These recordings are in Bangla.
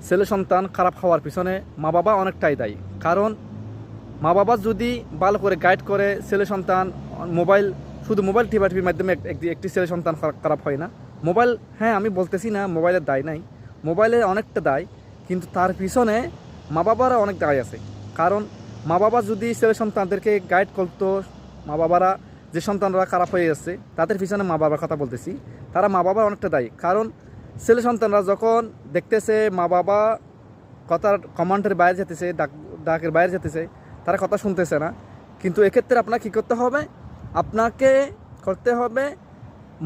ছেলে সন্তান খারাপ হওয়ার পিছনে মা বাবা অনেকটাই দায়ী। কারণ মা বাবা যদি ভালো করে গাইড করে, ছেলে সন্তান মোবাইল শুধু মোবাইল টিপাটিপির মাধ্যমে একটি ছেলে সন্তান খারাপ হয় না। মোবাইল, হ্যাঁ আমি বলতেছি না মোবাইলের দায় নাই, মোবাইলের অনেকটা দায়, কিন্তু তার পিছনে মা বাবারা অনেক দায় আছে। কারণ মা বাবা যদি ছেলে সন্তানদেরকে গাইড করতো, মা বাবারা যে সন্তানরা খারাপ হয়ে যাচ্ছে তাদের পিছনে মা বাবার কথা বলতেছি, তারা মা বাবা অনেকটা দায়ী। কারণ ছেলে সন্তানরা যখন দেখতেছে মা বাবা কথার কমান্ডের বাইরে যেতেছে, ডাকের বাইরে যেতেছে, তারা কথা শুনতেছে না, কিন্তু এক্ষেত্রে আপনাকে কী করতে হবে, আপনাকে করতে হবে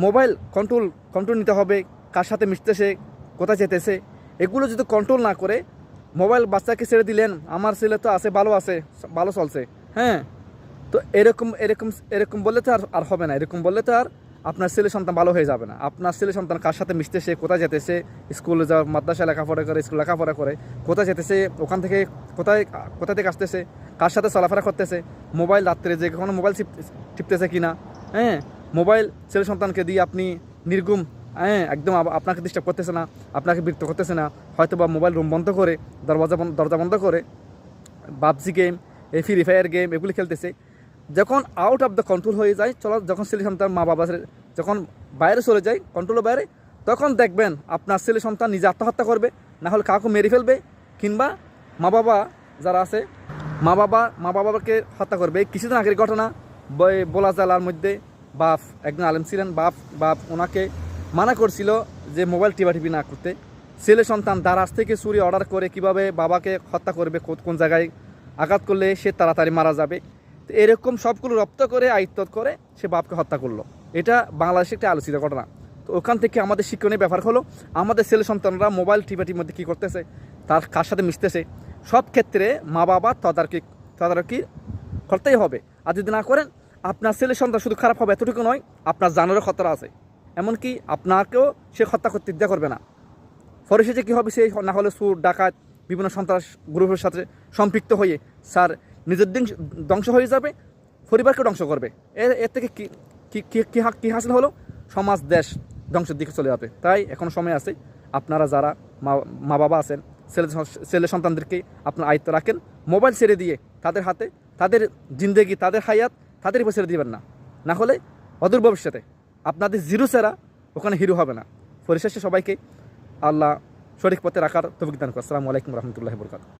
মোবাইল কন্ট্রোল নিতে হবে, কার সাথে মিশতেছে, কোথায় যেতেছে, এগুলো যদি কন্ট্রোল না করে মোবাইল বাচ্চাকে ছেড়ে দিলেন, আমার ছেলে তো আছে, ভালো চলছে, হ্যাঁ, তো এরকম এরকম এরকম বললে তো আর হবে না। এরকম বললে তো আর আপনার ছেলে সন্তান ভালো হয়ে যাবে না। আপনার ছেলে সন্তান কার সাথে মিশতেছে, কোথায় যেতেছে, স্কুলে যা মাদ্রাসায় লেখাপড়া করে, স্কুল লেখাপড়া করে, কোথায় যেতেছে, ওখান থেকে কোথা থেকে আসতেছে, কার সাথে চলাফেরা করতেছে, মোবাইল রাত্রে যে কখনো মোবাইল টিপতেছে কিনা, হ্যাঁ, মোবাইল ছেলে সন্তানকে দিয়ে আপনি নির্গুম, হ্যাঁ, একদম আপনাকে ডিস্টার্ব করতেছে না, আপনাকে বিরক্ত করতেছে না, হয়তো বা মোবাইল রুম বন্ধ করে, দরজা বন্ধ করে পাবজি গেম, এই ফ্রি ফায়ার গেম এগুলি খেলতেছে। যখন আউট অফ দ্য কন্ট্রোল হয়ে যায়, যখন ছেলে সন্তান মা বাবা যখন বাইরে চলে যায়, কন্ট্রোলের বাইরে, তখন দেখবেন আপনার ছেলে সন্তান নিজে আত্মহত্যা করবে, না হলে কাউকে মেরে ফেলবে, কিংবা মা বাবা যারা আছে মা বাবাকে হত্যা করবে। কিছুদিন আগের ঘটনা, বোলা জেলার মধ্যে বাপ, একজন আলেম ছিলেন, বাপ ওনাকে মানা করছিল যে মোবাইল টিপি না করতে। ছেলে সন্তান দারাজ থেকে চুরি অর্ডার করে কিভাবে বাবাকে হত্যা করবে, কোন জায়গায় আঘাত করলে সে তাড়াতাড়ি মারা যাবে, তো এরকম সবগুলো রপ্ত করে আয়ত্ত করে সে বাপকে হত্যা করলো। এটা বাংলাদেশে একটা আলোচিত ঘটনা। তো ওখান থেকে আমাদের শিক্ষণীয় ব্যাপার হলো, আমাদের ছেলে সন্তানরা মোবাইল টিপাটির মধ্যে কী করতেছে, তার কার সাথে মিশতেছে, সব ক্ষেত্রে মা বাবা তদারকি করতেই হবে। আর যদি না করেন, আপনার ছেলে সন্তান শুধু খারাপ হবে এতটুকু নয়, আপনার জানেরও খতরা আছে। এমনকি আপনাকেও সে হত্যা করতে ইচ্ছা করবে না। পরিশেষে কী হবে, সে না হলে সুর, ডাকাত, বিভিন্ন সন্ত্রাস গ্রুপের সাথে সম্পৃক্ত হয়ে স্যার নিজের ধ্বংস হয়ে যাবে, পরিবারকে ধ্বংস করবে। এর থেকে কী হাসিল হলো, সমাজ দেশ ধ্বংসের দিকে চলে যাবে। তাই এখন সময় আছে, আপনারা যারা মা বাবা আছেন, ছেলে সন্তানদেরকে আপনার আয়ত্ত রাখেন, মোবাইল ছেড়ে দিয়ে তাদের হাতে তাদের জিন্দেগি, তাদের হায়াত তাদের উপর ছেড়ে দিবেন না, না হলে অদূর ভবিষ্যতে আপনাদের জিরো ছাড়া ওখানে হিরো হবে না। পরিশেষে সবাইকে আল্লাহ সঠিক পথে রাখার তৌফিক দান করুন। আসসালামু আলাইকুম রহমতুল্লাহি ওয়া বারাকাতুহু।